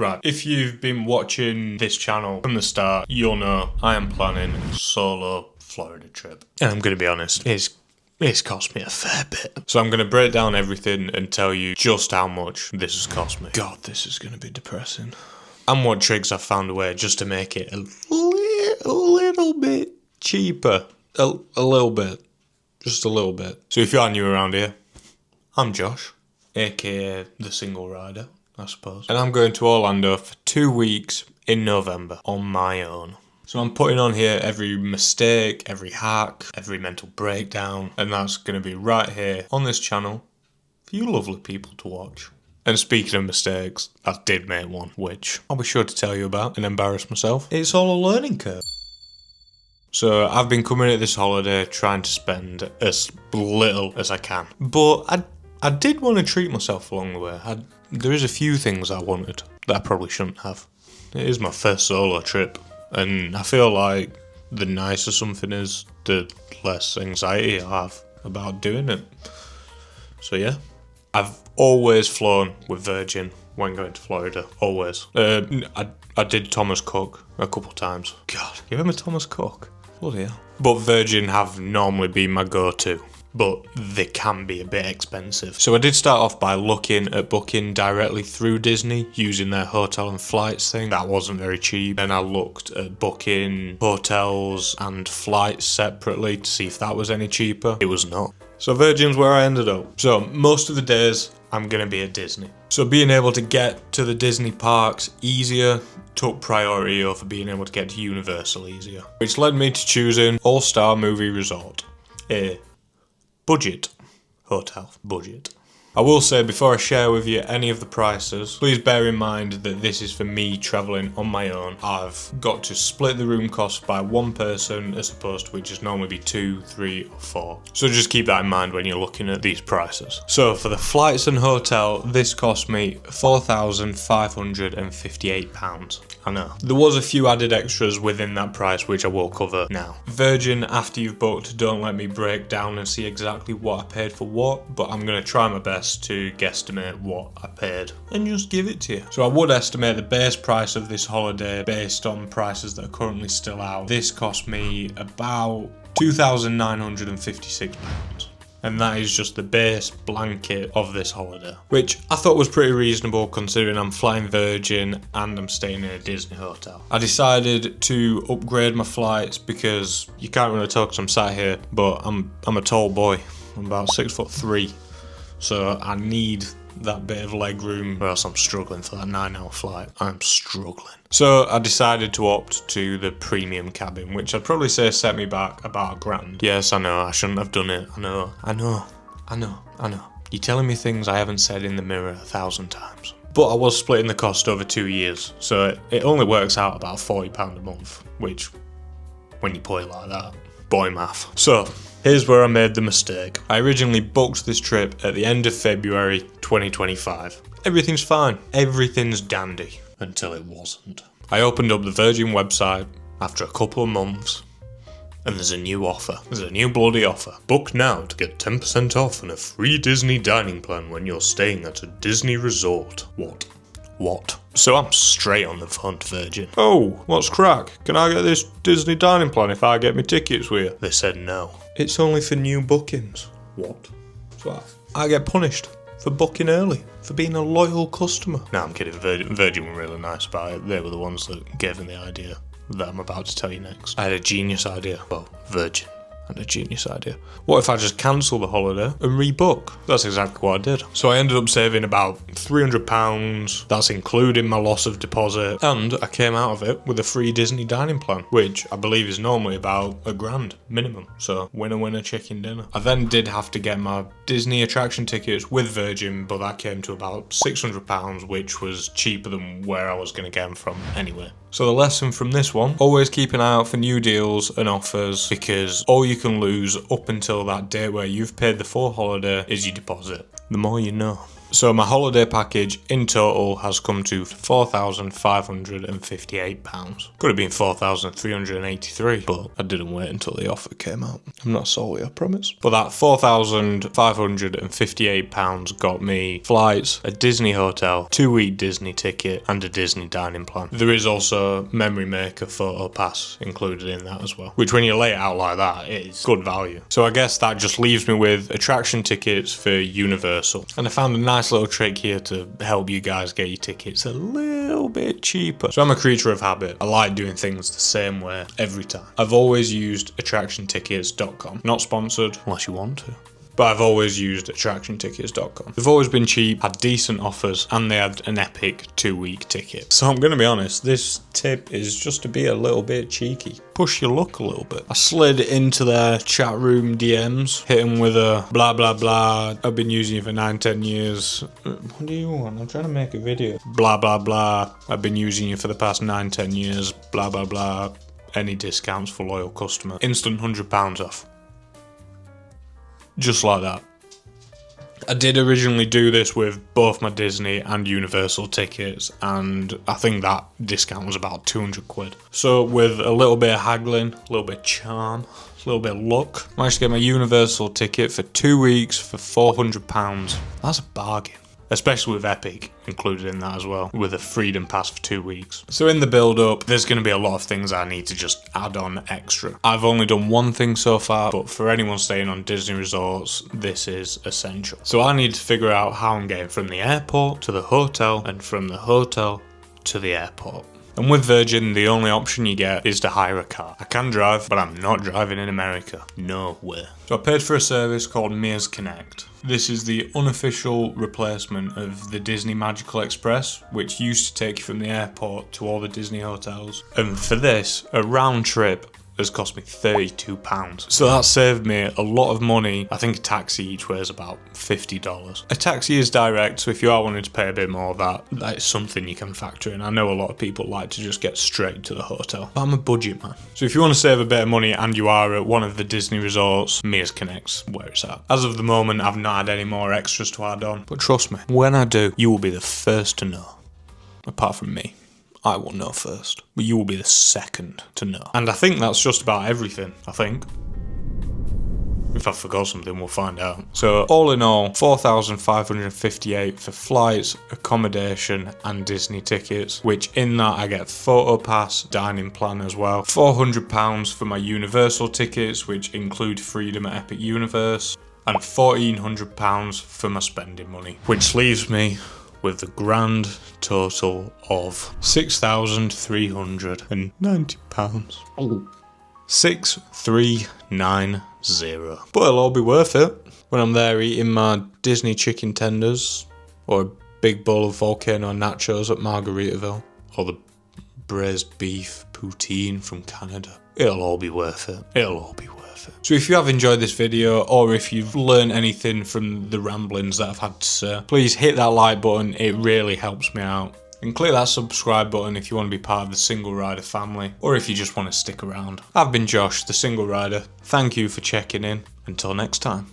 Right, if you've been watching this channel from the start, you'll know I am planning a solo Florida trip. And I'm going to be honest, it's cost me a fair bit. So I'm going to break down everything and tell you just how much this has cost me. God, this is going to be depressing. And what tricks I've found a way just to make it a little bit cheaper. A little bit. Just a little bit. So if you are new around here, I'm Josh, aka the single rider, I suppose. And I'm going to Orlando for 2 weeks in November on my own. So I'm putting on here every mistake, every hack, every mental breakdown, and that's going to be right here on this channel for you lovely people to watch. And speaking of mistakes, I did make one, which I'll be sure to tell you about and embarrass myself. It's all a learning curve. So I've been coming at this holiday trying to spend as little as I can. But I did want to treat myself along the way. There is a few things I wanted that I probably shouldn't have. It is my first solo trip. And I feel like the nicer something is, the less anxiety I have about doing it. So yeah. I've always flown with Virgin when going to Florida. Always. I did Thomas Cook a couple times. God, you remember Thomas Cook? Bloody hell. But Virgin have normally been my go-to. But they can be a bit expensive. So I did start off by looking at booking directly through Disney using their hotel and flights thing. That wasn't very cheap. Then I looked at booking hotels and flights separately to see if that was any cheaper. It was not. So Virgin's where I ended up. So most of the days I'm gonna be at Disney. So being able to get to the Disney parks easier took priority over being able to get to Universal easier. Which led me to choosing All-Star Movie Resort. Budget hotel. Budget. I will say before I share with you any of the prices, please bear in mind that this is for me travelling on my own. I've got to split the room cost by one person as opposed to which is normally be 2, 3 or 4. So just keep that in mind when you're looking at these prices. So for the flights and hotel, this cost me £4,558. I know. There was a few added extras within that price which I will cover now. Virgin, after you've booked, don't let me break down and see exactly what I paid for what, but I'm going to try my best to guesstimate what I paid and just give it to you. So I would estimate the base price of this holiday based on prices that are currently still out. This cost me about £2,956. And that is just the base blanket of this holiday, which I thought was pretty reasonable considering I'm flying Virgin and I'm staying in a Disney hotel. I decided to upgrade my flights because you can't really tell because I'm sat here, but I'm a tall boy. I'm about 6'3", so I need that bit of leg room or else I'm struggling for that 9-hour flight. I'm struggling. So I decided to opt to the premium cabin, which I'd probably say set me back about £1,000. Yes, I know, I shouldn't have done it. I know. You're telling me things I haven't said in the mirror 1,000 times. But I was splitting the cost over 2 years, so it only works out about £40 a month, which, when you put it like that, boy math. So, here's where I made the mistake. I originally booked this trip at the end of February 2025. Everything's fine. Everything's dandy. Until it wasn't. I opened up the Virgin website after a couple of months and there's a new offer. There's a new bloody offer. Book now to get 10% off and a free Disney dining plan when you're staying at a Disney resort. What? So I'm straight on the phone to Virgin. Oh, what's crack? Can I get this Disney dining plan if I get my tickets with you? They said no. It's only for new bookings. What? So I get punished for booking early, for being a loyal customer. No, I'm kidding. Virgin were really nice about it. They were the ones that gave me the idea that I'm about to tell you next. I had a genius idea. Well, Virgin had a genius idea. What if I just cancel the holiday and rebook? That's exactly what I did. So I ended up saving about £300. That's including my loss of deposit. And I came out of it with a free Disney dining plan, which I believe is normally about £1,000 minimum. So winner chicken dinner. I then did have to get my Disney attraction tickets with Virgin, but that came to about £600, which was cheaper than where I was going to get them from anyway. So the lesson from this one, always keep an eye out for new deals and offers because all you can lose up until that date where you've paid the full holiday is your deposit. The more you know. So my holiday package in total has come to £4,558. Could have been 4,383, but I didn't wait until the offer came out. I'm not salty, I promise. But that £4,558 got me flights, a Disney hotel, 2-week Disney ticket, and a Disney dining plan. There is also Memory Maker photo pass included in that as well, which when you lay it out like that, it is good value. So I guess that just leaves me with attraction tickets for Universal. And I found a nice little trick here to help you guys get your tickets a little bit cheaper. So I'm a creature of habit. I like doing things the same way every time. I've always used attractiontickets.com. Not sponsored unless you want to. But I've always used attractiontickets.com. They've always been cheap, had decent offers, and they had an epic 2-week ticket. So I'm going to be honest, this tip is just to be a little bit cheeky. Push your luck a little bit. I slid into their chat room DMs, hit them with a blah blah blah. I've been using you for 9-10 years. What do you want? I'm trying to make a video. Blah blah blah. I've been using you for the past 9-10 years. Blah blah blah. Any discounts for loyal customer. Instant £100 off. Just like that. I did originally do this with both my Disney and Universal tickets, and I think that discount was about 200 quid. So with a little bit of haggling, a little bit of charm, a little bit of luck, I managed to get my Universal ticket for 2 weeks for £400. That's a bargain. Especially with Epic included in that as well, with a freedom pass for 2 weeks. So in the build up, there's going to be a lot of things I need to just add on extra. I've only done one thing so far, but for anyone staying on Disney resorts, this is essential. So I need to figure out how I'm getting from the airport to the hotel, and from the hotel to the airport. And with Virgin, the only option you get is to hire a car. I can drive, but I'm not driving in America. No way. So I paid for a service called Mears Connect. This is the unofficial replacement of the Disney Magical Express, which used to take you from the airport to all the Disney hotels. And for this, a round trip has cost me £32. So that saved me a lot of money. I think a taxi each way is about $50. A taxi is direct, so if you are wanting to pay a bit more, that is something you can factor in. I know a lot of people like to just get straight to the hotel, but I'm a budget man. So if you want to save a bit of money and you are at one of the Disney resorts, Mears Connect's where it's at. As of the moment, I've not had any more extras to add on, but trust me, when I do, you will be the first to know. Apart from me. I will know first, but you will be the second to know. And I think that's just about everything, I think. If I forgot something, we'll find out. So all in all, £4,558 for flights, accommodation and Disney tickets, which in that I get photo pass, dining plan as well. £400 for my Universal tickets, which include freedom at Epic Universe, and £1,400 for my spending money, which leaves me with the grand total of £6,390. Oh. 6390. But it'll all be worth it when I'm there eating my Disney chicken tenders, or a big bowl of volcano nachos at Margaritaville, or the braised beef poutine from Canada. It'll all be worth it. It'll all be worth it. So if you have enjoyed this video, or if you've learned anything from the ramblings that I've had to say, please hit that like button. It really helps me out. And click that subscribe button if you want to be part of the Single Rider family, or if you just want to stick around. I've been Josh, the Single Rider. Thank you for checking in. Until next time.